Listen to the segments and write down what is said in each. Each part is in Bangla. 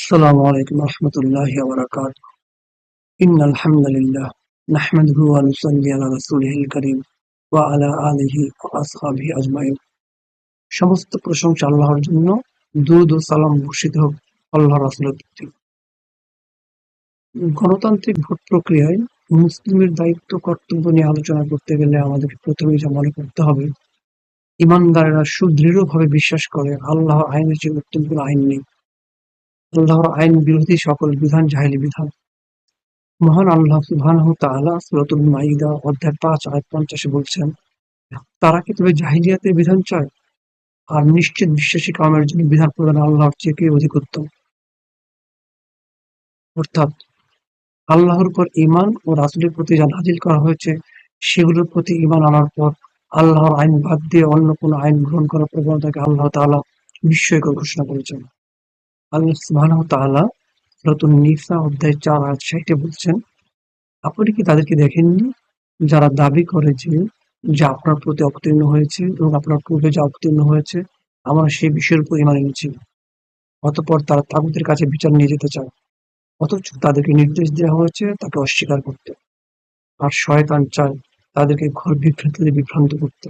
السلام عليكم ورحمة الله وبركاته. إن الحمد لله نحمده ونصلي على رسوله الكريم وعلى آله وأصحابه أجمعين. সমস্ত প্রশংসা আল্লাহর জন্য। দুরূদ ও সালাম বর্ষিত হোক আল্লাহর রাসূলের প্রতি। গণতান্ত্রিক ভোট প্রক্রিয়ায় মুসলিমের দায়িত্ব কর্তব্য নিয়ে আলোচনা করতে গেলে আমাদেরকে প্রথমেই যা মনে করতে হবে, ঈমানদারেরা সুদৃঢ়ভাবে বিশ্বাস করে আল্লাহর আইনের চেয়ে উত্তম কোনো আইন নেই। আল্লাহর আইন বিরোধী সকল বিধান জাহেলী বিধান। মহান আল্লাহ সুবহানাহু ওয়া তাআলা সূরাতুল মাইদা অধ্যায় ৫ আয়াত ৫০ বলছেন, তারা কি তবে জাহিলিয়াতের বিধান চায়? আর নিশ্চিত বিশ্বাসী কওমের জন্য বিধান প্রদান আল্লাহর চেয়ে কে অধিক উত্তম। অর্থাৎ আল্লাহর উপর ঈমান ও রাসূলের প্রতি যা নাযিল করা হয়েছে সেগুলোর প্রতি ঈমান আনার পর আল্লাহর আইন বাদ দিয়ে অন্য কোনো আইন গ্রহণ করার প্রবণতাকে আল্লাহ তাআলা বিস্ময়কর ঘোষণা করেছেন। আল্লাহ সুবহানাহু ওয়া তাআলা সূরাতুন নিসা অধ্যায় ৪ আয়াত ৬০ বলছেন, আপনি কি তাদেরকে দেখেননি যারা দাবি করে যা আপনার প্রতি অবতীর্ণ হয়েছে এবং আপনার পূর্বে যা অবতীর্ণ হয়েছে আমরা সেই বিষয়ের উপর ঈমান এনেছি, অতঃপর তারা তাগুতের কাছে বিচার নিয়ে যেতে চায়, অথচ তাদেরকে নির্দেশ দেওয়া হয়েছে তাকে অস্বীকার করতে, আর শয়তান চায় তাদেরকে ঘোর বিভ্রান্তিতে বিভ্রান্ত করতে।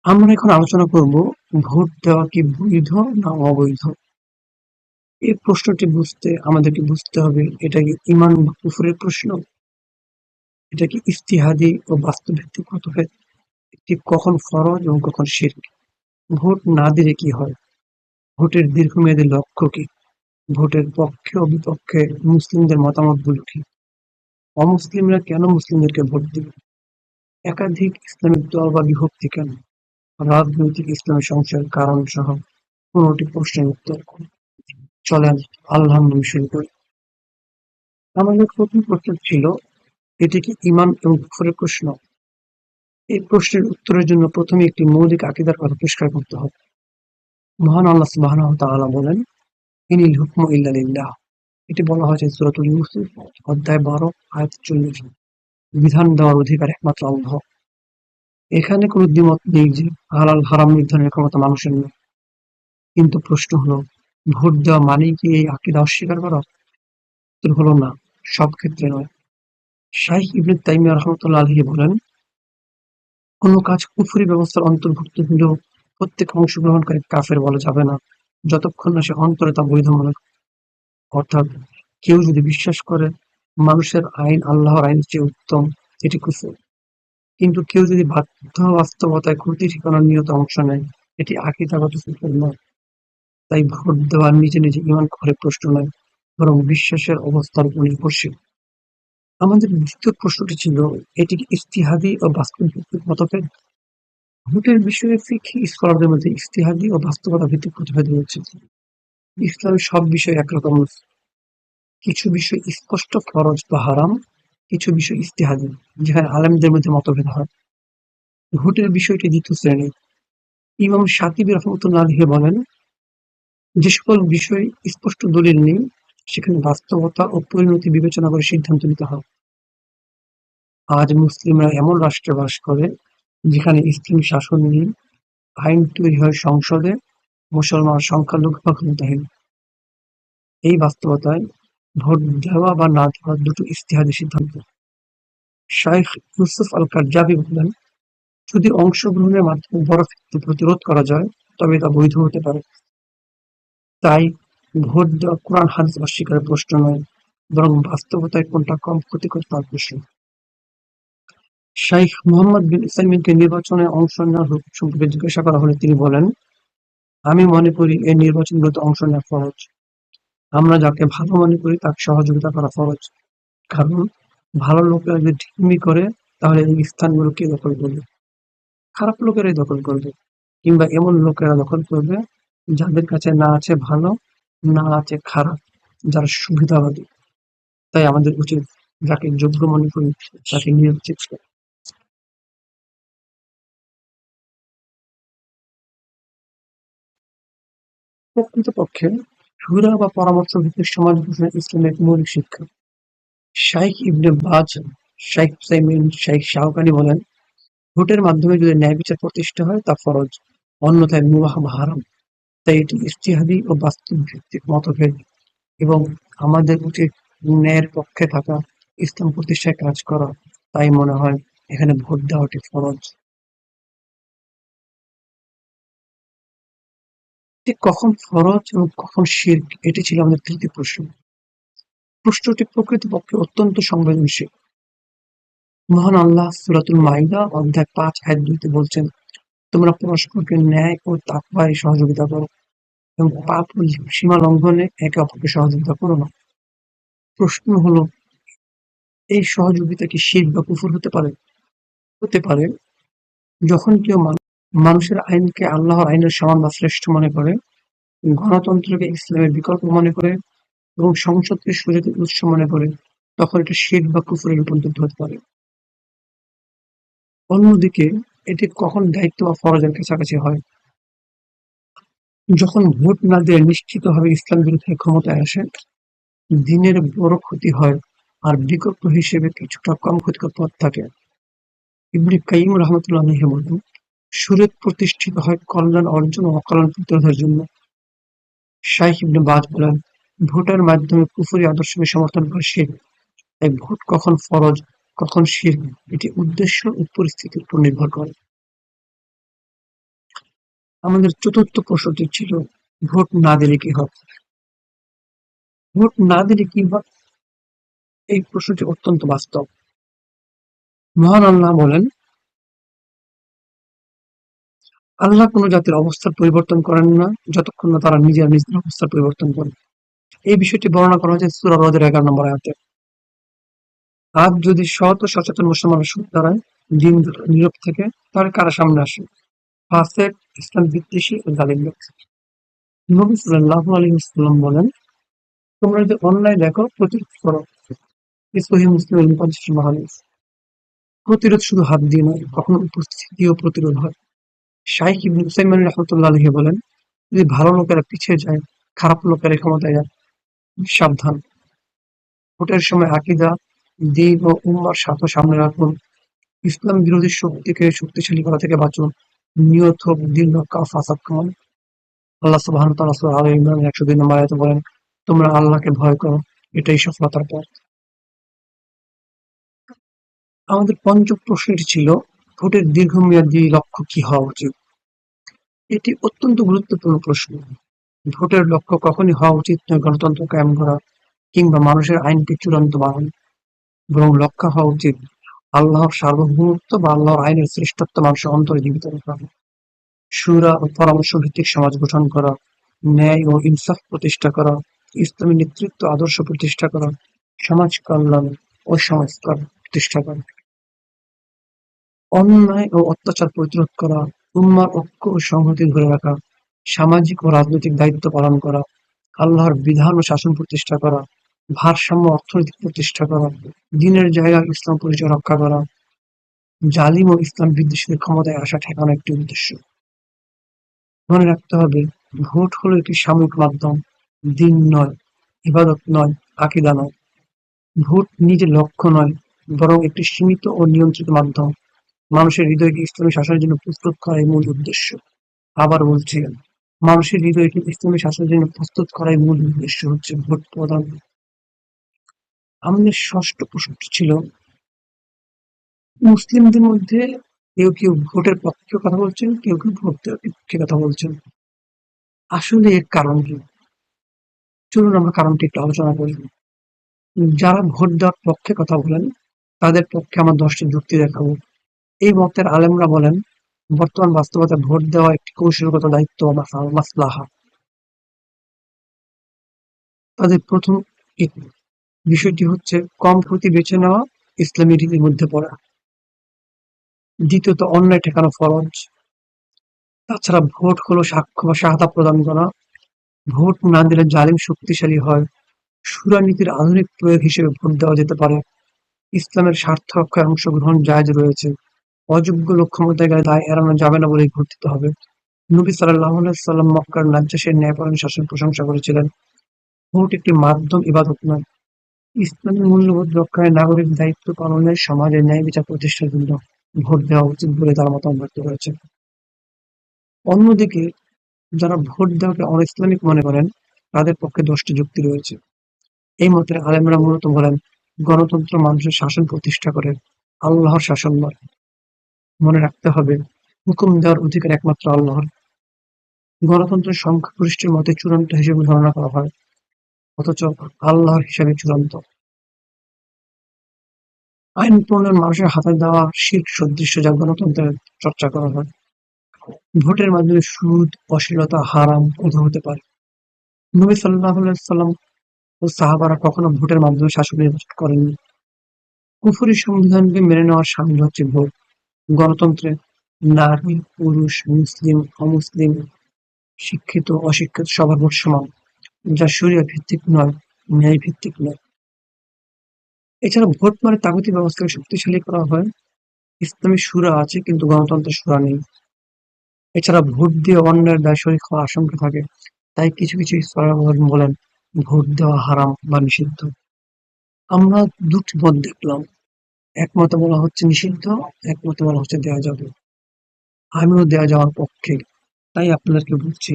আমরা এখন আলোচনা করব, ভোট দেওয়া কি বৈধ না অবৈধ। এই প্রশ্নটি বুঝতে আমাদেরকে বুঝতে হবে, এটা কি ঈমান বা কুফরের প্রশ্ন, এটা কি ইজতিহাদি ও বাস্তবভিত্তিক মতভেদ, এটি কখন ফরজ এবং কখন শিরক, ভোট না দিলে কি হয়, ভোটের দীর্ঘমেয়াদী লক্ষ্য কি, ভোটের পক্ষে ও বিপক্ষে মুসলিমদের মতামতগুলো কি, অমুসলিমরা কেন মুসলিমদেরকে ভোট দিবে, একাধিক ইসলামিক দল বা বিভক্তি কেন, রাজনৈতিক ইসলামী সংশয়ের কারণ সহ ১৫টি প্রশ্নের উত্তর। চলেন আল্লাহর নামে শুরু করি। আমাদের প্রথম প্রশ্ন ছিল, এটি কি ঈমান এবং কুফরের প্রশ্ন। এই প্রশ্নের উত্তরের জন্য প্রথমে একটি মৌলিক আকীদার কথা পরিষ্কার করতে হবে। মহান আল্লাহ সুবহানাহু ওয়া তাআলা বলেন, ইনিল হুকমু ইল্লা লিল্লাহ। এটি বলা হয়েছে সূরাতুল ইউসুফ অধ্যায় ১২ আয়াত ৪০। বিধান দেওয়ার অধিকার একমাত্র আল্লাহ। এখানে কোনো দ্বিমত নেই যে হালাল হারাম নির্ধারণের ক্ষমতা মানুষের নেই। কিন্তু প্রশ্ন হলো, ভোট দেওয়া মানেই কি এই আকীদা অস্বীকার করা? উত্তর হলো না, সব ক্ষেত্রে নয়। শাইখ ইবনে তাইমিয়া রাহমাতুল্লাহ আলাইহি বলেন, কোনো কাজ কুফরি ব্যবস্থার অন্তর্ভুক্ত হলেও প্রত্যেক অংশগ্রহণকারী কাফের বলা যাবে না, যতক্ষণ না সে অন্তরে তা বৈধ মনে করে। অর্থাৎ কেউ যদি বিশ্বাস করে মানুষের আইন আল্লাহর আইনের চেয়ে উত্তম, এটি কুফর। কিন্তু কেউ যদি বাস্তবতায় ক্ষতি ঠিকানার নিয়তে অংশ নেয়, এটি আকীদাগত কুফর নয়। তাই ভোট দেওয়া নিজে নিজে ঈমান কুফরের প্রশ্ন নয়, বরং বিশ্বাসের অবস্থার উপর নির্ভরশীল। আমাদের দ্বিতীয় প্রশ্নটি ছিল, এটি কি ইজতিহাদি ও বাস্তবভিত্তিক মতভেদ। ভোটের বিষয়ে ফিকহি স্কলারদের মধ্যে ইজতিহাদি ও বাস্তবতা ভিত্তিক মতভেদ রয়েছে। ইসলামের সব বিষয় একরকম নয়। কিছু বিষয় স্পষ্ট ফরজ বা হারাম, কিছু বিষয় ইজতিহাদি, যেখানে আলেমদের মধ্যে মতভেদ হয়। ভোটের বিষয়টি দ্বিতীয় শ্রেণীর। ইমাম শাতিবী রাহমাতুল্লাহ আলাইহি বলেন, যে সকল বিষয়ে স্পষ্ট দলিল নেই সেখানে বাস্তবতা ও পরিণতি বিবেচনা করে সিদ্ধান্ত নিতে হয়। আজ মুসলিমরা এমন রাষ্ট্রে বাস করে যেখানে ইসলামী শাসন নেই, আইন তৈরি হয় সংসদে, মুসলমান সংখ্যালঘু বা ক্ষমতাহীন। এই বাস্তবতায় ভোট দেওয়া বা না দেওয়া দুটো ইজতিহাদি সিদ্ধান্ত। শাইখ ইউসুফ আল কারজাভী বলেন, যদি অংশগ্রহণের মাধ্যমে বড় ফিতনা প্রতিরোধ করা যায় তবে তা বৈধ হতে পারে। তাই ভোট দেওয়া কোরআন হাদিস অস্বীকারের প্রশ্ন নয়, বরং বাস্তবতায় কোনটা কম ক্ষতিকর তার প্রশ্ন। শাইখ মুহাম্মদ বিন উসাইমিনকে নির্বাচনে অংশ নেওয়ার হুকুম সম্পর্কে জিজ্ঞাসা করা হলে তিনি বলেন, আমি মনে করি এই নির্বাচনগুলোতে অংশ নেওয়া ফরজ। আমরা যাকে ভালো মনে করি তাকে সহযোগিতা করা ফরজ। কারণ ভালো লোকেরা যদি ঢিম্মি করে তাহলে এই স্থানগুলো কে দখল করবে? খারাপ লোকেরাই দখল করবে, কিংবা এমন লোকেরা দখল করবে যাদের কাছে না আছে ভালো, না আছে খারাপ, যারা সুবিধাবাদী। তাই আমাদের উচিত যাকে যোগ্য মনে করি তাকে নির্বাচিত করা। প্রকৃতপক্ষে শুরা বা পরামর্শ ভিত্তিক সমাজ গঠন ইসলামের এক মৌলিক শিক্ষা। শাইখ ইবনে বাজ, শাইখ উসাইমিন, শাইখ শাওকানি বলেন, ভোটের মাধ্যমে যদি ন্যায় বিচার প্রতিষ্ঠা হয় তা ফরজ, অন্যথায় মুবাহ বা হারাম। তাই এটি ইজতিহাদি ও বাস্তব ভিত্তিক মতভেদ এবং আমাদের উচিত ন্যায়ের পক্ষে থাকা, ইসলাম প্রতিষ্ঠায় কাজ করা। তাই মনে হয় এখানে ভোট দেওয়াটি ফরজ। ঠিক কখন ফরজ এবং কখন শিরক, এটি ছিল আমাদের তৃতীয় প্রশ্ন। প্রশ্নটি প্রকৃতপক্ষে অত্যন্ত সংবেদনশীল। মহান আল্লাহ সূরাতুল মাইদা অধ্যায় ৫ আয়াত ২ তে বলছেন, তোমরা পরস্পরকে ন্যায় ও তাকওয়ায় সহযোগিতা করো এবং পাপ ও সীমা লঙ্ঘনে একে অপরকে সহযোগিতা করো না। প্রশ্ন হলো, এই সহযোগিতা কি শিরক বা কুফর হতে পারে? হতে পারে যখন কেউ মানুষের আইনকে আল্লাহর আইনের সমান বা শ্রেষ্ঠ মনে করে, গণতন্ত্রকে ইসলামের বিকল্প মনে করে এবং সংসদকে সুযোগের উৎস মনে করে, তখন এটা শিরক বা কুফরে রূপান্তরিত হতে পারে। অন্যদিকে এটি কখন দায়িত্ব বা ফরজের কাছাকাছি হয়? যখন ভোট না দিয়ে নিশ্চিতভাবে ইসলাম বিরোধী ক্ষমতায় আসে, দিনের বড় ক্ষতি হয় আর বিকল্প হিসেবে কিছুটা কম ক্ষতিকর পথ থাকে। ইবনে কাইয়িম রাহমাতুল্লাহ আলাইহি বলেন, শরীয়ত প্রতিষ্ঠিত হয় কল্যাণ অর্জন ও অকল্যাণ প্রতিরোধের জন্য। শাইখ ইবনে বাজ বলেন, ভোটের মাধ্যমে কুফরি আদর্শকে সমর্থন করে শিরক। তাই ভোট কখন ফরজ, কখন শিরক, এটি উদ্দেশ্য ও পরিস্থিতির উপর নির্ভর করে। আমাদের চতুর্থ প্রশ্নটি ছিল, ভোট না দিলে কি হবে? ভোট না দিলে কি হয়? এই প্রশ্নটি অত্যন্ত বাস্তব। মহান আল্লাহ বলেন, আল্লাহ কোন জাতির অবস্থার পরিবর্তন করেন না যতক্ষণ না তারা নিজেরা নিজেদের অবস্থার পরিবর্তন করে। এই বিষয়টি বর্ণনা করা হয়েছে সূরা রদের ১১ নম্বর আয়াতে। আজ যদি সৎ ও সচেতন মুসলমানের সুর দাঁড়ায়, দিন নীরব থেকে, তাহলে কারা সামনে আসে? ফাসেক, ইসলাম বিদ্বেষী ও জালিম লোক। নবী সাল্লাল্লাহু আলাইহি ওয়াসাল্লাম বলেন, তোমরা যদি অন্যায় দেখো প্রতিরোধ করো। সহিহ মুসলিমের ৫০ নম্বর হাদিস। প্রতিরোধ শুধু হাত দিয়ে নয়, কখনো উপস্থিতি দিয়েও প্রতিরোধ হয়। শাইখ ইবনে উসাইমিন রাহমাতুল্লাহ আলাইহি বলেন, যদি ভালো লোকেরা পিছিয়ে যায়, খারাপ লোকেরা ক্ষমতায় যায়, সাবধান। ভোটের সময় আকীদা, দ্বীন ও উম্মাহর স্বার্থ সামনে রাখুন। ইসলাম বিরোধী শক্তিকে শক্তিশালী করা থেকে বাঁচুন। নিয়ত হোক দিন রক্ষা ও ফাসাদ কামানো। আল্লাহ সুবহানাহু ওয়া তাআলা সূরা আলে ইমরানের ১০২ নম্বর আয়াতে বলেন, তোমরা আল্লাহকে ভয় করো, এটাই সফলতার পথ। আমাদের পঞ্চম প্রশ্নটি ছিল, ভোটের দীর্ঘমেয়াদী লক্ষ্য কি হওয়া উচিত? এটি অত্যন্ত গুরুত্বপূর্ণ প্রশ্ন। ভোটের লক্ষ্য কখনই হওয়া উচিত নয় গণতন্ত্র কায়েম করা কিংবা মানুষের আইনকে চূড়ান্ত বানানো, বরং লক্ষ্য হওয়া উচিত আল্লাহর সার্বভৌমত্ব বা আল্লাহর আইনের শ্রেষ্ঠত্ব মানুষের অন্তরে জীবিত রাখা। শুরা ও পরামর্শ ভিত্তিক সমাজ গঠন করা, ন্যায় ও ইনসাফ প্রতিষ্ঠা করা, ইসলামী নেতৃত্ব আদর্শ প্রতিষ্ঠা করা, সমাজ কল্যাণ ও সংস্কার প্রতিষ্ঠা করা, অন্যায় ও অত্যাচার প্রতিরোধ করা, উম্মার ঐক্য ও সংহতি ধরে রাখা, সামাজিক ও রাজনৈতিক দায়িত্ব পালন করা, আল্লাহর বিধান ও শাসন প্রতিষ্ঠা করা, ভারসাম্য অর্থনীতি প্রতিষ্ঠা করা, দ্বীনের জায়গায় ইসলাম পরিচয় রক্ষা করা, জালিম ও ইসলাম বিদ্বেষীদের ক্ষমতায় আসা ঠেকানো একটি উদ্দেশ্য। মনে রাখতে হবে, ভোট হলো একটি সাময়িক মাধ্যম, দ্বীন নয়, ইবাদত নয়, আকীদা নয়। ভোট নিজে লক্ষ্য নয়, বরং একটি সীমিত ও নিয়ন্ত্রিত মাধ্যম। মানুষের হৃদয়কে ইসলামী শাসনের জন্য প্রস্তুত করাই মূল উদ্দেশ্য। আবার বলছি, মানুষের হৃদয়কে ইসলামী শাসনের জন্য প্রস্তুত করাই মূল উদ্দেশ্য হচ্ছে ভোট প্রদান। আমাদের ষষ্ঠ প্রশ্নটি ছিল, মুসলিমদের মধ্যে কেউ কেউ ভোটের পক্ষে কথা বলছেন, কেউ কেউ ভোট দেওয়ার বিপক্ষে কথা বলছেন। আসলে এর কারণ কি? চলুন আমরা কারণটি একটু আলোচনা করি। যারা ভোট দেওয়ার পক্ষে কথা বলেন, তাদের পক্ষে আমরা ১০টি যুক্তি দেখাবো। এই মতের আলেমরা বলেন, বর্তমান বাস্তবতায় ভোট দেওয়া একটি কৌশলগত দায়িত্ব বা মাসলাহা। তাদের প্রথম বিষয়টি হচ্ছে কম ক্ষতি বেছে নেওয়া, ইসলামী রীতির মধ্যে পড়া। দ্বিতীয়ত, অন্যায় ঠেকানো ফরজ। তাছাড়া ভোট হলো সাক্ষ্য বা শাহাদা প্রদান করা। ভোট না দিলে জালিম শক্তিশালী হয়। শুরা নীতির আধুনিক প্রয়োগ হিসেবে ভোট দেওয়া যেতে পারে। ইসলামের স্বার্থ রক্ষায় অংশগ্রহণ জায়েজ রয়েছে। অযোগ্য লোক ক্ষমতায় গেলে দায় এড়ানো যাবে না বলেই ভোট দিতে হবে। নবী সাল্লাল্লাহু আলাইহি ওয়াসাল্লাম মক্কার নাজ্জাশীর ন্যায়পরায়ণ শাসনের প্রশংসা করেছিলেন। ভোট একটি মাধ্যম, ইবাদত নয়। ইসলামী মূল্যবোধ রক্ষায়, নাগরিক দায়িত্ব পালনে, সমাজে ন্যায় বিচার প্রতিষ্ঠার জন্য ভোট দেওয়া উচিত বলে তার মতামত ব্যক্ত করেছেন। অন্যদিকে যারা ভোট দেওয়াকে অ-ইসলামিক মনে করেন, তাদের পক্ষে ১০টি যুক্তি রয়েছে। এই মতের আলেমরা মূলত বলেন, গণতন্ত্র মানুষের শাসন প্রতিষ্ঠা করে, আল্লাহর শাসন নয়। মনে রাখতে হবে, হুকুম দেওয়ার অধিকার একমাত্র আল্লাহর। গণতন্ত্রের সংখ্যাগরিষ্ঠের মতে চূড়ান্ত হিসেবে গণনা করা হয়, অথচ আল্লাহর হিসাবে চূড়ান্ত। আইন প্রণয়ন মানুষের হাতে দেওয়া শিরক সদৃশ, যা গণতন্ত্রের চর্চা করা হয়। ভোটের মাধ্যমে সুদ, অশ্লীলতা, হারাম বৈধ হতে পারে। নবী সাল্লাল্লাহু আলাইহি ওয়াসাল্লাম ও সাহাবারা কখনো ভোটের মাধ্যমে শাসক নির্বাচন করেননি। কুফরি সংবিধানকে মেনে নেওয়ার শামিল হচ্ছে ভোট। গণতন্ত্রে নারী, পুরুষ, মুসলিম, অমুসলিম, শিক্ষিত, অশিক্ষিত সবার ভোট সমান, যা শরিয়া ভিত্তিক নয়, ন্যায় ভিত্তিক নয়। এছাড়া ভোট মানে তাগুতি ব্যবস্থাকে শক্তিশালী করা হয়। ইসলামে শুরা আছে, কিন্তু গণতন্ত্রে শুরা নেই। এছাড়া ভোট দিয়ে অন্যের দায় শরিক হওয়ার আশঙ্কা থাকে। তাই কিছু কিছু স্কলার বলেন ভোট দেওয়া হারাম বা নিষিদ্ধ। আমরা দুটি মত দেখলাম, এক মতে বলা হচ্ছে নিষিদ্ধ, এক মতে বলা হচ্ছে দেওয়া যাবে। আমিও দেওয়া যাওয়ার পক্ষে। তাই আপনাদেরকে বলছি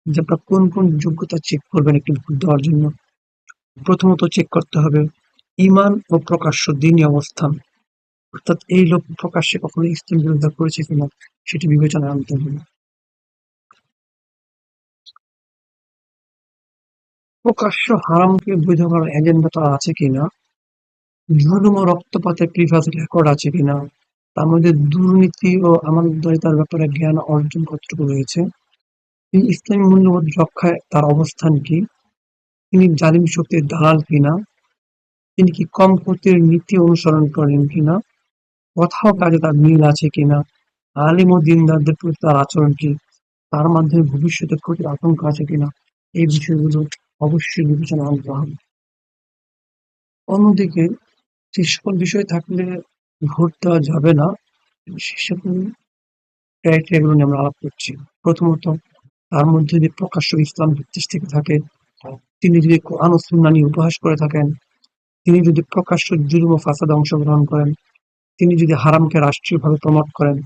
যে আপনারা কোন কোন যোগ্যতা চেক করবেন একটি ভোট দেওয়ার জন্য। প্রথমত চেক করতে হবে ঈমান ও প্রকাশ্য দ্বীনি অবস্থান, অর্থাৎ এই লোক প্রকাশ্যে কখনো ইসলাম বিরোধিতা করেছে কিনা সেটি বিবেচনায় আনতে হবে। প্রকাশ্য হারামকে বৈধ করার এজেন্ডা তার আছে কিনা, জুলুম ও রক্তপাতের প্রিভিয়াস রেকর্ড আছে কিনা, তার মধ্যে দুর্নীতি ও আমানতদারিতার ব্যাপারে জ্ঞান অর্জন কতটুকু রয়েছে, তিনি ইসলামী মূল্যবোধ রক্ষায় তার অবস্থান কি, তিনি জালিম শক্তির দালাল কিনা, তিনি কি কম ক্ষতির নীতি অনুসরণ করেন কিনা, কথা ও কাজে তার মিল আছে কিনা, আলিম ও দিনদারদের প্রতি তার আচরণ কি, তার মাধ্যমে ভবিষ্যতে ক্ষতির আশঙ্কা আছে কিনা, এই বিষয়গুলো অবশ্যই বিবেচনা আনতে হবে। অন্যদিকে যে সকল বিষয় থাকলে ভোট দেওয়া যাবে না, সে সকল ক্রাইটেরিয়াগুলো নিয়ে আমরা আলাপ করছি। প্রথমত, তার মধ্যে যদি প্রকাশ্য ইসলাম বিদ্বেষ থেকে থাকে, তিনি যদি কোরআন ও সুন্নাহ নিয়ে উপহাস করে থাকেন, তিনি যদি প্রকাশ্য জুলুম ও ফাসাদে অংশগ্রহণ করেন, তিনি যদি হারামকে রাষ্ট্রীয়ভাবে প্রমোট করেন,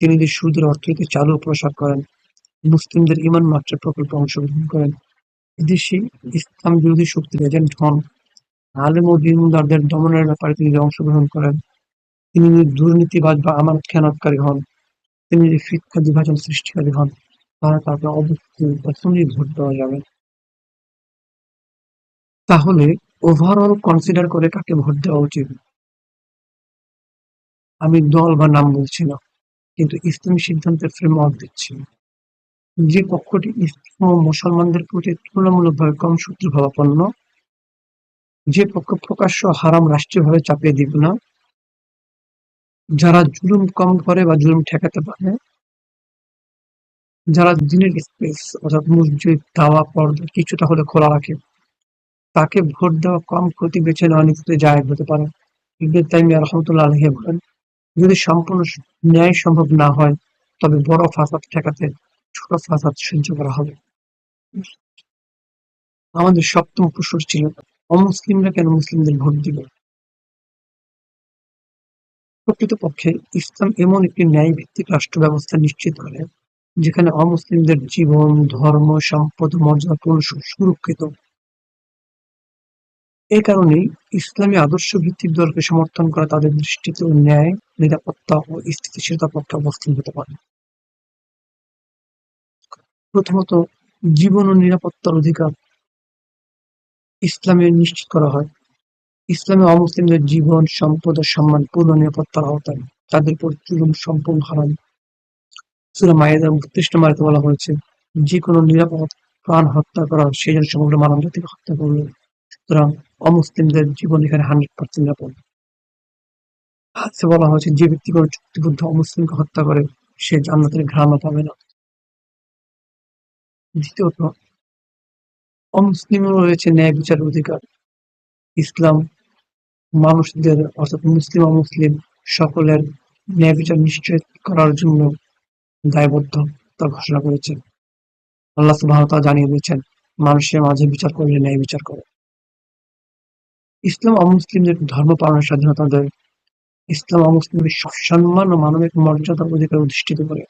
তিনি যদি সুদের অর্থনীতি চালু ও প্রসার করেন, মুসলিমদের ঈমান মাত্রার প্রকল্পে অংশগ্রহণ করেন, বিদেশি ইসলাম বিরোধী শক্তির এজেন্ট হন, আলেম ও দিনদারদের দমনের ব্যাপারে তিনি যদি অংশগ্রহণ করেন, তিনি যদি দুর্নীতিবাজ বা আমানত খেয়ানতকারী হন, তিনি যদি ফিতনা বিভাজন সৃষ্টিকারী হন, তাহলে তাকে অবশ্যই তখনই ভোট দেওয়া যাবে। তাহলে ওভারঅল কনসিডার করে কাকে ভোট দেওয়া উচিত? আমি দল বা নাম বলছি না, কিন্তু ইসলামী সিদ্ধান্তের ফ্রেমওয়ার্ক দিচ্ছি। যে পক্ষটি ইসলাম ও মুসলমানদের প্রতি তুলনামূলকভাবে কম শত্রুভাবাপন্ন, যে পক্ষ প্রকাশ্য হারাম রাষ্ট্রীয়ভাবে চাপিয়ে দিবে না, যারা জুলুম কম করে বা জুলুম ঠেকাতে পারে, যারা দিনের স্পেস অর্থাৎ মসজিদ, দাওয়া, পর্দা কিছুটা হলে খোলা রাখে, তাকে ভোট দেওয়া কম ক্ষতি বেছে নেওয়া নীতিতে জায়েজ হতে পারে। ইবনে তাইমিয়া রাহমাতুল্লাহ আলাইহি বলেন, যদি সম্পূর্ণ ন্যায় সম্ভব না হয়, তবে বড় ফাসাদ ঠেকাতে ছোট ফাসাদ সহ্য করা হবে। আমাদের সপ্তম প্রশ্ন ছিল, অমুসলিমরা কেন মুসলিমদের ভোট দিবে? প্রকৃতপক্ষে ইসলাম এমন একটি ন্যায়ভিত্তিক রাষ্ট্র ব্যবস্থা নিশ্চিত করে, যেখানে অমুসলিমদের জীবন, ধর্ম, সম্পদ ও মর্যাদা পুরোপুরি সুরক্ষিত। এ কারণেই ইসলামী আদর্শ ভিত্তিক দলকে সমর্থন করা তাদের দৃষ্টিতে ন্যায়, নিরাপত্তা ও স্থিতিশীলতার পক্ষে অবস্থান হতে পারে। প্রথমত, জীবন ও নিরাপত্তার অধিকার ইসলামে নিশ্চিত করা হয়। ইসলামে অমুসলিমদের জীবন, সম্পদ ও সম্মান পূর্ণ নিরাপত্তার আওতায়, তাদের উপর জুলুম সম্পূর্ণ হারাম। সূরা মাইদার ৩২ নম্বর আয়াতে বলা হয়েছে, যে কোনো নিরাপদ প্রাণ হত্যা করা সেই জন্য সমগ্র মানবজাতিকে হত্যা করবে। সুতরাং অমুসলিমদের জীবন এখানে 100% নিরাপদ। হাদিসে বলা হয়েছে, যে ব্যক্তি কোনো চুক্তিবদ্ধ অমুসলিমকে হত্যা করে সে জান্নাতের ঘ্রাণও পাবে না। দ্বিতীয়ত, অমুসলিমেরও রয়েছে ন্যায় বিচারের অধিকার। ইসলাম মানুষদের অর্থাৎ মুসলিম অমুসলিম সকলের ন্যায় বিচার নিশ্চিত করার জন্য দায়বদ্ধ তা ঘোষণা করেছে। আল্লাহ সুবহানাহু ওয়া তাআলা জানিয়ে দিয়েছেন, মানুষের মাঝে বিচার করলে ন্যায় বিচার করো। ইসলাম অমুসলিমদের ধর্ম পালনের স্বাধীনতা দেয়। ইসলাম অমুসলিমদের সম্মান ও মানবিক মর্যাদার অধিকার অধিষ্ঠিত করে।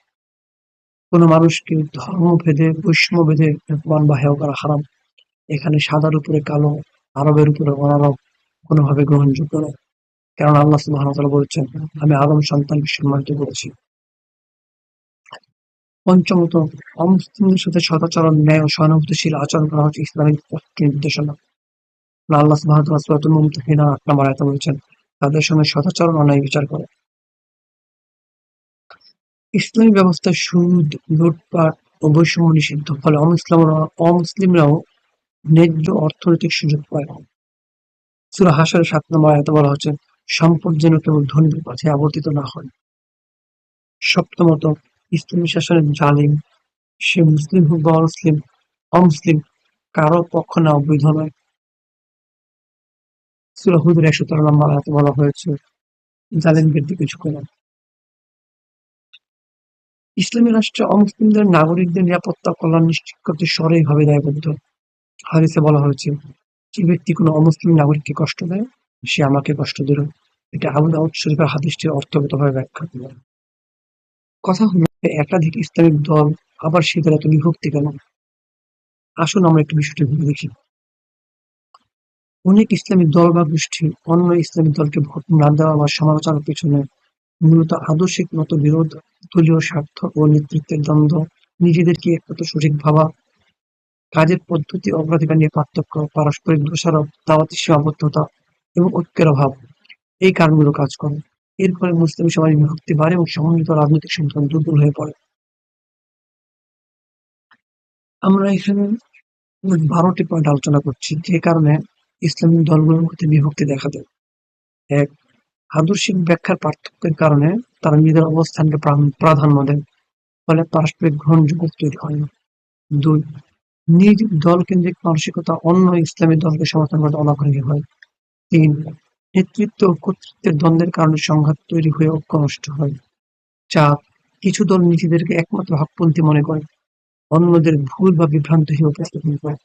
কোনো মানুষকে ধর্মভেদে, বৈষম্যভেদে অপমান বা হেয় করা হারাম। এখানে সাদার উপরে কালো, আরবের উপরে অনারব কোনোভাবে গ্রহণযোগ্য নয়। কারণ আল্লাহ সুবহানাহু ওয়া তাআলা বলেছেন, আমি আদম সন্তানকে সম্মানিত করেছি। পঞ্চমত, অমুসলিমদের সাথে সদাচরণ, ন্যায় ও সহানুভূতিশীল আচরণ করা হচ্ছে ইসলামিক নির্দেশনা। আল্লাহ সুবহানাহু ওয়া তাআলা সূরাতুল মুমতাহিনা ৮ নম্বর আয়াতে বলেছেন, তাদের সঙ্গে সদাচরণ ও ন্যায় বিচার করো। ইসলামী ব্যবস্থায় সুদ, লুটপাট ও বৈষম্য নিষিদ্ধ। ফলে অমুসলিমরাও ন্যায্য অর্থনৈতিক সুযোগ পায়। সূরা হাশরের ৭ নম্বর আয়াতে বলা হচ্ছে, সম্পদ যেন কেবল ধনীদের কাছে আবর্তিত না হয়। সপ্তমত, ইসলামী শাসনের জালিম, সে মুসলিম হোক বা অমুসলিম কারো পক্ষ নেওয়া বৈধ নয়। সূরা হুদের ১১৩ নম্বর আয়াতে বলা হয়েছে, জালিমদের দিকে ঝুঁকে না। ইসলামী রাষ্ট্রে অমুসলিমদের নাগরিকদের নিরাপত্তা ও কল্যাণ নিশ্চিত করতে সরকারিভাবে দায়বদ্ধ। হাদিসে বলা হয়েছে, যে ব্যক্তি কোনো অমুসলিম নাগরিককে কষ্ট দেয়, সে আমাকে কষ্ট দিল। এটা আবু দাউদ শরীফের হাদিসটির অর্থগতভাবে ব্যাখ্যা দিলেন। কথা হলো, একাধিক ইসলামিক দল, আবার সেদের এত বিভক্তি কেন? আসুন আমরা একটু বিষয়টি ভেবে দেখি। অনেক ইসলামিক দল বা গোষ্ঠী অন্য ইসলামিক দলকে ভোট না দেওয়া বা সমালোচনার পেছনে মূলত আদর্শিক মতবিরোধ, দলীয় স্বার্থ ও নেতৃত্বের দ্বন্দ্ব, নিজেদেরকে একমাত্র সঠিক ভাবা, কাজের পদ্ধতি, অগ্রাধিকার নিয়ে পার্থক্য, পারস্পরিক দোষারোপ, দাওয়াতি সীমাবদ্ধতা এবং ঐক্যের অভাব, এই কারণগুলো কাজ করে। এর ফলে মুসলিম সমাজে বিভক্তি বাড়ে এবং সমন্বিত রাজনৈতিক সংগঠন দুর্বল হয়ে পড়ে। আমরা এখানে ১২টি পয়েন্ট আলোচনা করছি যে কারণে ইসলামিক দলগুলোর মধ্যে বিভক্তি দেখা দেয়। ১. আদর্শিক ব্যাখ্যার পার্থক্যের কারণে তারা নিজেদের অবস্থানকে প্রাধান্য দেয়, ফলে পারস্পরিক গ্রহণযোগ্যতা তৈরি হয় না। ২. নিজ দলকেন্দ্রিক মানসিকতা অন্য ইসলামী দলকে সমর্থন করতে অনাগ্রহী হয়। ৩. নেতৃত্ব ও কর্তৃত্বের দ্বন্দ্বের কারণে সংঘাত তৈরি হয়ে ঐক্য নষ্ট হয়। ৪. কিছু দল নিজেদেরকে একমাত্র হকপন্থী মনে করে, অন্যদের ভুল বা বিভ্রান্ত হিসেবে উপস্থাপন করে।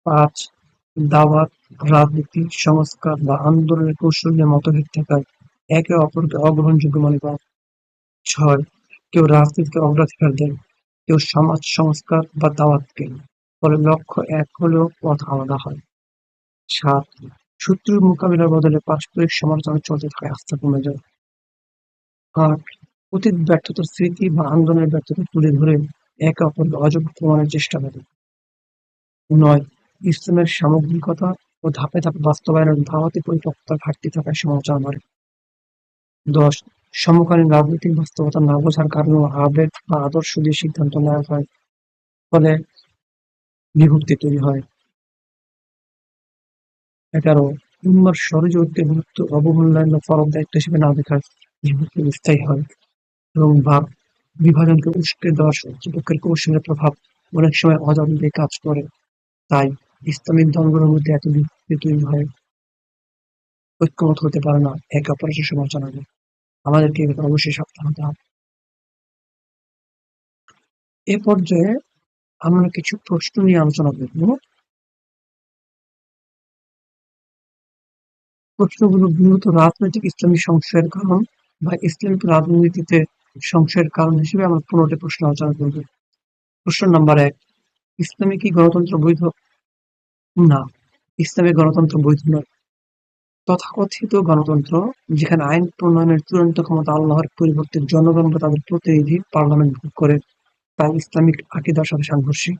৫. দাওয়াত, রাজনীতি, সংস্কার বা আন্দোলনের কৌশল নিয়ে মতভেদ থাকায় একে অপরকে অগ্রহণযোগ্য মনে করে। ৬. কেউ রাজনীতিকে অগ্রাধিকার দেন, কেউ সমাজ সংস্কার বা দাওয়াতকে, ফলে লক্ষ্য এক হলেও পথ আলাদা হয়। ৭. শত্রুর মোকাবিলার বদলে পারস্পরিক সমালোচনা চলতে থাকায় আস্থা কমে যায়। ৮. অতীত ব্যর্থতার স্মৃতি বা আন্দোলনের ব্যর্থতা তুলে ধরে একে অপরকে অযোগ্য প্রমাণের চেষ্টা করে। ৯. ইসলামের সামগ্রিকতা ও ধাপে ধাপে বাস্তবায়নের দাওয়াতি পরিপক্কতার ঘাটতি থাকায় সমালোচনা বাড়ে। ১০. সমকালীন রাজনৈতিক বাস্তবতা না বোঝার কারণেও আবেগ বা আদর্শ দিয়ে সিদ্ধান্ত নেওয়া হয়, ফলে বিভক্তি তৈরি হয়। ১১. উম্মার সহজ ঐক্যের গুরুত্ব অবমূল্যায়ন বা ফরজ দায়িত্ব হিসেবে না দেখায় বিভক্তি স্থায়ী হয় এবং বিভাজনকে উস্কে দেওয়ার শত্রুপক্ষের কৌশলের প্রভাব অনেক সময় অজান্তে কাজ করে। তাই ইসলামিক দলগুলোর মধ্যে এত বিভক্তি তৈরি হয়, ঐক্যমত হতে পারে না, একে অপরের সমালোচনা করে। আমাদেরকে এ ব্যাপারে অবশ্যই সাবধান হতে হবে। এ পর্যায়ে আমরা কিছু প্রশ্ন নিয়ে আলোচনা করব। প্রশ্নগুলো মূলত রাজনৈতিক ইসলামী সংশয়ের কারণ বা ইসলামিক রাজনীতিতে সংশয়ের কারণ হিসেবে আমরা ১৫টি প্রশ্ন আলোচনা করব। প্রশ্ন নাম্বার ১. ইসলামে কি গণতন্ত্র বৈধ? না, ইসলামে গণতন্ত্র বৈধ নয়। তথাকথিত গণতন্ত্র, যেখানে আইন প্রণয়নের চূড়ান্ত ক্ষমতা আল্লাহর পরিবর্তে জনগণ বা তাদের প্রতিনিধি পার্লামেন্ট ভোগ করে, তা ইসলামিক আকীদার সাথে সাংঘর্ষিক।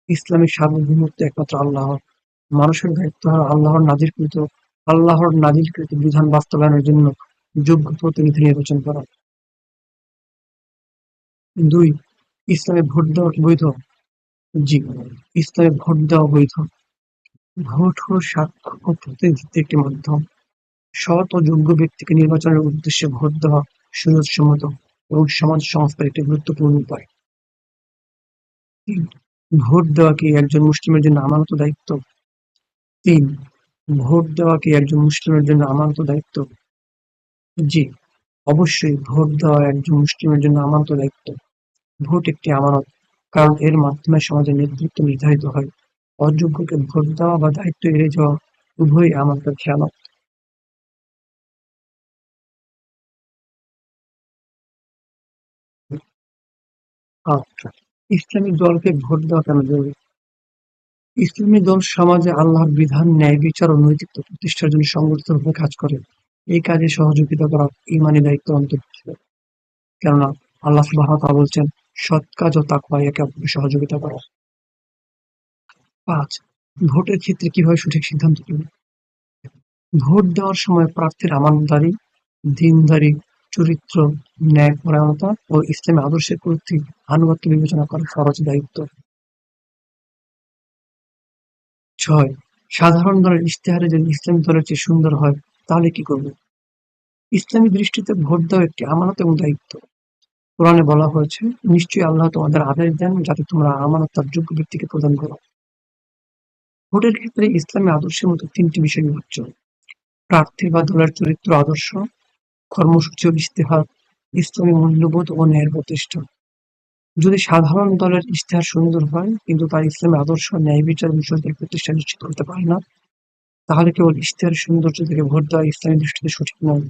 ইসলামিক সার্বভৌমত্ব একমাত্র আল্লাহর। মানুষের দায়িত্ব হলো আল্লাহর নাজিলকৃত বিধান বাস্তবায়নের জন্য যোগ্য প্রতিনিধি নির্বাচন করা। ২. ইসলামে ভোট দেওয়া কি বৈধ? জি, ইসলামে ভোট দেওয়া বৈধ। ভোট হলো সাক্ষ্য ও প্রতিনিধিত্বের একটি মাধ্যম। সৎ ও যোগ্য ব্যক্তিকে নির্বাচনের উদ্দেশ্যে ভোট দেওয়া সুন্নাহসম্মত এবং সমাজ সংস্কারের একটি গুরুত্বপূর্ণ উপায়। ৩. ভোট দেওয়া কি একজন মুসলিমের জন্য আমানত দায়িত্ব? ৩. ভোট দেওয়া কি একজন মুসলিমের জন্য আমানত দায়িত্ব? জি, অবশ্যই ভোট দেওয়া একজন মুসলিমের জন্য আমানত দায়িত্ব। ভোট একটি আমানত, কারণ এর মাধ্যমে সমাজের নেতৃত্ব নির্ধারিত হয়। অযোগ্যকে ভোট দেওয়া বা দায়িত্ব এড়িয়ে যাওয়া উভয়ই আমানতের খেয়ানত। আচ্ছা, ইসলামী দলকে ভোট দেওয়া কেন জরুরি? ইসলামী দল সমাজে আল্লাহর বিধান, ন্যায় বিচার ও নৈতিকতা প্রতিষ্ঠার জন্য সংগঠিতভাবে কাজ করে। এই কাজে সহযোগিতা করা ঈমানী দায়িত্বের অন্তর্ভুক্ত। কেননা আল্লাহ সুবহানাহু ওয়া তাআলা বলছেন, সৎ কাজ ও তাকওয়ায় একে অপরকে সহযোগিতা করা। ৫. ভোটের ক্ষেত্রে কিভাবে সঠিক সিদ্ধান্ত নেব? ভোট দেওয়ার সময় প্রার্থীর আমানতদারি, দীনদারি, চরিত্র, ন্যায়পরায়ণতা ও ইসলামী আদর্শের প্রতি আনুগত্য বিবেচনা করা ফরজ দায়িত্ব। ৬. সাধারণ দলের ইশতেহারে যদি ইসলামী দলের চেয়ে সুন্দর হয়, তাহলে কি করব? ইসলামী দৃষ্টিতে ভোট দেওয়া একটি আমানত এবং দায়িত্ব। কোরআনে বলা হয়েছে, নিশ্চয়ই আল্লাহ তোমাদের আদেশ দেন যাতে তোমরা আমানত তার যোগ্য ব্যক্তিকে প্রদান করো। ভোটের ক্ষেত্রে ইসলামী আদর্শের মতো ৩টি বিষয় বিবেচ্য: প্রার্থী বা দলের চরিত্র আদর্শ, কর্মসূচি ও ইশতেহার, ইসলামী মূল্যবোধ ও ন্যায়ের প্রতিষ্ঠা। যদি সাধারণ দলের ইশতেহার সুন্দর হয় কিন্তু তার ইসলামী আদর্শ, ন্যায় বিচার বিষয়দের প্রতিষ্ঠা নিশ্চিত করতে পারে না, তাহলে কেবল ইশতেহারের সৌন্দর্য থেকে ভোট দেওয়া ইসলামী দৃষ্টিতে সঠিক নয়,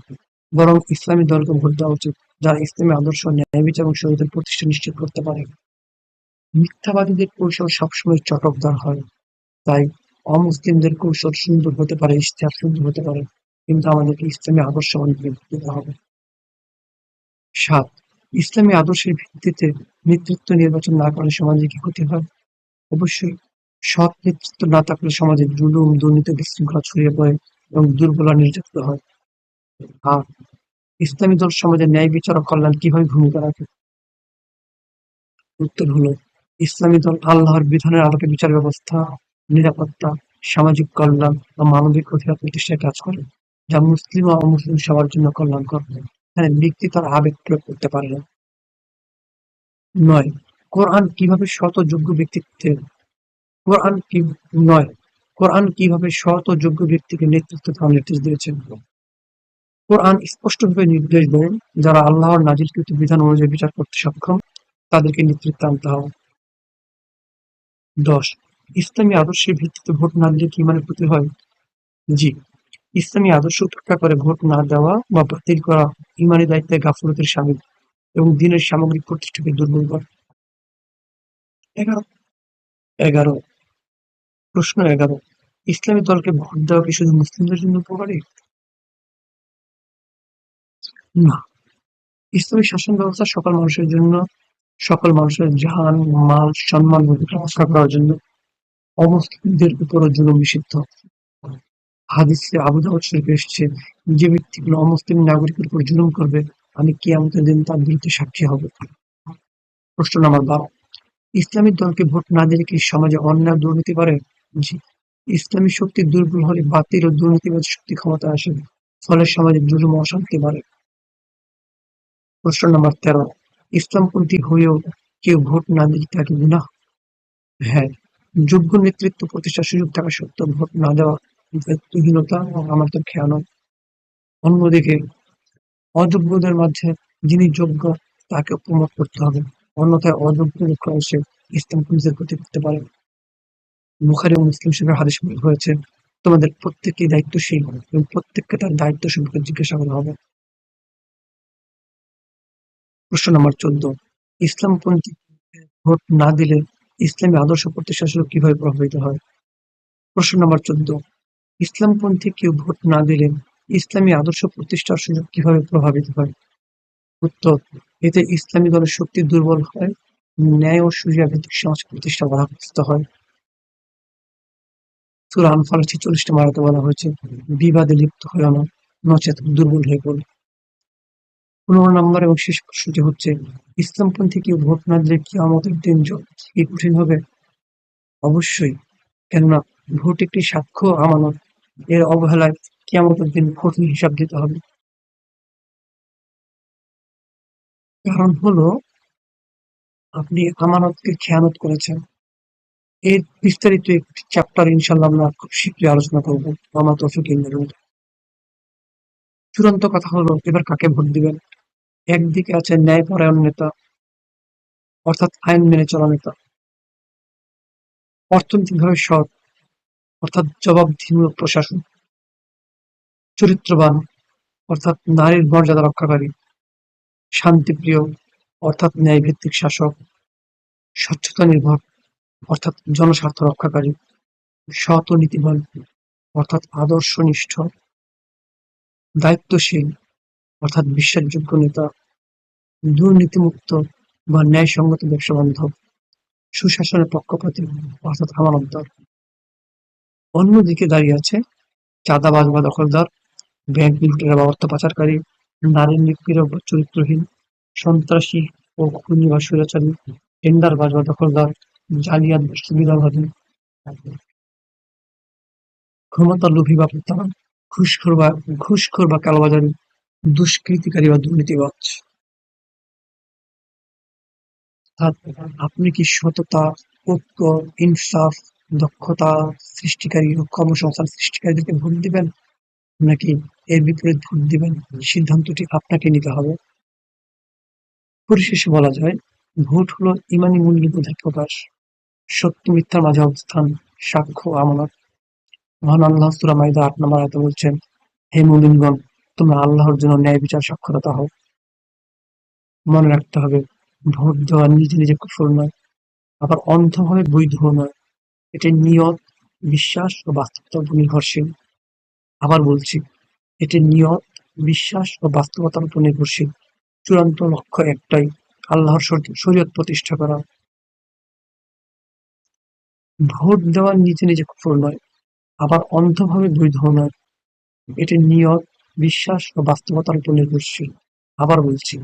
বরং ইসলামী দলকে ভোট দেওয়া উচিত যারা ইসলামী আদর্শ, ন্যায় বিচার এবং শরীয়তের প্রতিষ্ঠা নিশ্চিত করতে পারে। মিথ্যাবাদীদের কৌশল সবসময় চটকদার হয়, তাই অমুসলিমদের কৌশল সুন্দর হতে পারে, ইশতেহার সুন্দর হতে পারে, কিন্তু আমাদেরকে ইসলামী আদর্শ মানতে দিতে হবে। ৭. ইসলামী আদর্শের ভিত্তিতে নেতৃত্ব নির্বাচন না করলে সমাজে কি ক্ষতি হয়? অবশ্যই। সৎ নেতৃত্ব না থাকলে সমাজে জুলুম, দুর্নীতি, বিশৃঙ্খলা ছড়িয়ে পড়ে এবং দুর্বলরা নির্যাতিত হয়। ৮. ইসলামী দল সমাজে ন্যায় বিচার ও কল্যাণ কিভাবে ভূমিকা রাখে? উত্তর হলো, ইসলামী দল আল্লাহর বিধানের আলোকে বিচার ব্যবস্থা, নিরাপত্তা, সামাজিক কল্যাণ ও মানবিক অধিকার প্রতিষ্ঠায় কাজ করে, যা মুসলিম ও অমুসলিম সবার জন্য কল্যাণকর। এখানে ব্যক্তি তার আবেগ প্রয়োগ করতে পারে না। ৯. কোরআন কিভাবে সৎ ও যোগ্য ব্যক্তিত্বের কোরআন কি ৯. কোরআন কিভাবে সৎ ও যোগ্য ব্যক্তিকে নেতৃত্ব দেওয়ার নির্দেশ দিয়েছেন? কোরআন স্পষ্টভাবে নির্দেশ দেয়, যারা আল্লাহর নাজিলকৃত বিধান অনুযায়ী বিচার করতে সক্ষম, তাদেরকে নেতৃত্বে আনতে হবে। ১০. ইসলামী আদর্শের ভিত্তিতে ভোট না দিলে কি ঈমানের ক্ষতি হয়? জি, ইসলামী আদর্শ উপেক্ষা করে ভোট না দেওয়া বা বাতিল করা ঈমানি দায়িত্বে গাফলতের শামিল এবং দ্বীনের সামগ্রিক প্রতিষ্ঠাকে দুর্বল করে। ১১ প্রশ্ন ১১: ইসলামী দলকে ভোট দেওয়া কি শুধু মুসলিমদের জন্য উপকারী? না, ইসলামী শাসন ব্যবস্থা সকল মানুষের জান, মাল, সম্মান ও অধিকার রক্ষা করার জন্য। অমুসলিমদের উপরও জুলুম নিষিদ্ধ। হাদিসে আবু দাউদ শরীফে এসেছে, যে ব্যক্তি কোনো অমুসলিম নাগরিকের উপর জুলুম করবে, আমি কিয়ামতের দিন তার বিরুদ্ধে সাক্ষী হব। প্রশ্ন নাম্বার ১২: ইসলামী দলকে ভোট না দিলে কি সমাজে অন্যায় দুর্নীতি বাড়ে? জি, ইসলামী শক্তি দুর্বল হলে বাতিল ও দুর্নীতিবাজ শক্তি ক্ষমতায় আসে, ফলে সমাজে জুলুম ও অশান্তি বাড়ে। প্রশ্ন নাম্বার ১৩: ইসলামপন্থী হয়েও কেউ ভোট না দিলে তা কি গুনাহ? হ্যাঁ, যোগ্য নেতৃত্ব প্রতিষ্ঠার সুযোগ থাকা সত্ত্বেও ভোট না দেওয়া দায়িত্বহীনতা ও আমানতের খেয়ানত। অন্যদিকে অযোগ্যদের মাঝে যিনি যোগ্য তাকে প্রমোট করতে হবে, অন্যথায় অযোগ্য লোকরা এসে ইসলামপন্থীদের ক্ষতি করতে পারে। বুখারী ও মুসলিম শরীফের হাদিসে উল্লেখ হয়েছে, তোমাদের প্রত্যেকেই দায়িত্বশীল এবং প্রত্যেককে তার দায়িত্ব সম্পর্কে জিজ্ঞাসা করা হবে। প্রশ্ন নাম্বার ১৪: ইসলামপন্থী ভোট না দিলে ইসলামী আদর্শ প্রতিষ্ঠার সুযোগ কিভাবে প্রভাবিত হয়? প্রশ্ন নাম্বার ১৪: ইসলামপন্থী কেউ ভোট না দিলে ইসলামী আদর্শ প্রতিষ্ঠার সুযোগ কিভাবে প্রভাবিত হয়? উত্তর: এতে ইসলামী দলের শক্তি দুর্বল হয়, ন্যায় ও শরিয়া ভিত্তিক সমাজ প্রতিষ্ঠা বাধাগ্রস্ত হয়। সূরা আনফালের ৪৬তম আয়াতে বলা হয়েছে, বিবাদে লিপ্ত হইও না, নচেৎ দুর্বল হয়ে পড়বে। ১৫ নম্বর এবং শেষ প্রশ্নটি হচ্ছে, ইসলামপন্থী কেউ ভোট না দিলে কিয়ামতের দিন কি কঠিন হবে? অবশ্যই, কেননা ভোট একটি সাক্ষ্য আমানত, এর অবহেলায় কিয়ামতের দিন কঠিন হিসাব দিতে হবে। কারণ হলো, আপনি আমানতকে খেয়ানত করেছেন। এর বিস্তারিত একটি চ্যাপ্টার ইনশাআল্লাহ আমরা খুব শীঘ্রই আলোচনা করব। ওয়া মা তৌফিক ইল্লা বিল্লাহ। চূড়ান্ত কথা হলো, এবার কাকে ভোট দিবেন? একদিকে আছে ন্যায়পরায়ণ নেতা, অর্থাৎ আইন মেনে চলা নেতা; অর্থনৈতিকভাবে সৎ, অর্থাৎ জবাবদিহিমূলক প্রশাসন; চরিত্রবান, অর্থাৎ নারীর মর্যাদা রক্ষাকারী; শান্তিপ্রিয়, অর্থাৎ ন্যায়ভিত্তিক শাসক; স্বচ্ছতা নির্ভর অর্থাৎ জনস্বার্থ রক্ষাকারী, সৎ ও নীতিবান অর্থাৎ আদর্শনিষ্ঠ, দায়িত্বশীল অর্থাৎ বিশ্বাসযোগ্য নেতা, দুর্নীতিমুক্ত বা ন্যায়সঙ্গত ব্যবসা বান্ধব, সুশাসনের পক্ষপাতী অর্থাৎ আমানতদার। অন্যদিকে দাঁড়িয়ে আছে চাঁদাবাজ বা দখলদার, ব্যাংক লুটেরা বা অর্থ পাচারকারী, নারী নিপীড়ক বা চরিত্রহীন, সন্ত্রাসী ও খুনি বা স্বৈরাচারী, টেন্ডারবাজ বা দখলদার, জালিয়াত বা সুবিধাবাদী, ক্ষমতার লোভী বা প্রতারক, ঘুষখোর বা কালোবাজারি, দুষ্কৃতিকারী বা দুর্নীতিবাজ। অর্থাৎ আপনি কি সততা, ঐক্য, ইনসাফ, দক্ষতা সৃষ্টিকারী ও কর্মসংস্থান সৃষ্টিকারীদেরকে ভোট দিবেন, নাকি এর বিপরীত ভোট দিবেন? সিদ্ধান্তটি আপনাকে নিতে হবে। পরিশেষে বলা যায়, ভোট হলো ইমানি মূল্যবোধের প্রকাশ, সত্য মিথ্যার মাঝে অবস্থান, সাক্ষ্য আমানত। মহান আল্লাহ সূরা মাইদা ৮ নম্বর আয়াতে বলছেন, হে মুমিনগণ, তোমরা আল্লাহর জন্য ন্যায় বিচার সাক্ষরতা হও। মনে রাখতে হবে, ভোট দেওয়া নিজে নিজে কুফর নয়, আবার অন্ধভাবে বৈধও নয়। এটি নিয়ত, বিশ্বাস ও বাস্তবতার উপর নির্ভরশীল। আবার বলছি, এটি নিয়ত, বিশ্বাস ও বাস্তবতার উপর নির্ভরশীল। চূড়ান্ত লক্ষ্য একটাই, আল্লাহর শরীয়ত প্রতিষ্ঠা করা। ভোট দেওয়া নিজে নিজে কুফর নয়, আবার অন্ধভাবে বৈধও নয়। এটি নিয়ত, বিশ্বাস ও বাস্তবতার উপর নির্ভরশীল। আবার বলছি,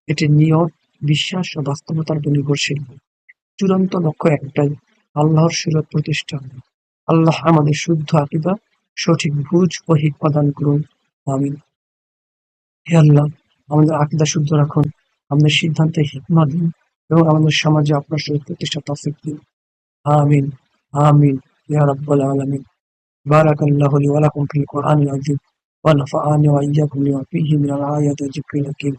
এটি নিয়ত, বিশ্বাস ও বাস্তবতার উপর নির্ভরশীল। চূড়ান্ত লক্ষ্য একটাই, আল্লাহর শরীয়ত প্রতিষ্ঠা। আল্লাহ আমাদের শুদ্ধ আকীদা, সঠিক বুঝ ও হিকমত দান করুন। আমিন। হে আল্লাহ, আমাদের আকীদা শুদ্ধ রাখুন, আমাদের সিদ্ধান্তে হিকমত দিন এবং আমাদের সমাজে আপনার শরীয়ত প্রতিষ্ঠার তৌফিক দিন। আমিন। আমিন ইয়া রাব্বাল আলামিন। বারাকাল্লাহু লি ওয়া লাকুম ফিল কুরআনিল আযীম ওয়া নাফা'আনি ওয়া ইয়্যাকুম বিমা ফীহি মিনাল আয়াতি ওয়া যিকরিল হাকীম।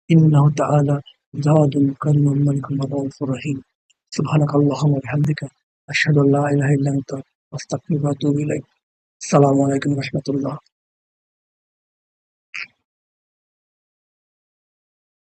ইন্নাহু তাআলা জাওয়াদুন কারীমুন মালিকুন রাউফুর রহিম। সুবহানাকাল্লাহুম্মা ওয়া বিহামদিকা আশহাদু আল্লা ইলাহা ইল্লা আনতা আস্তাগফিরুকা ওয়া আতুবু ইলাইক। আসসালামু আলাইকুম ওয়া রাহমাতুল্লাহ।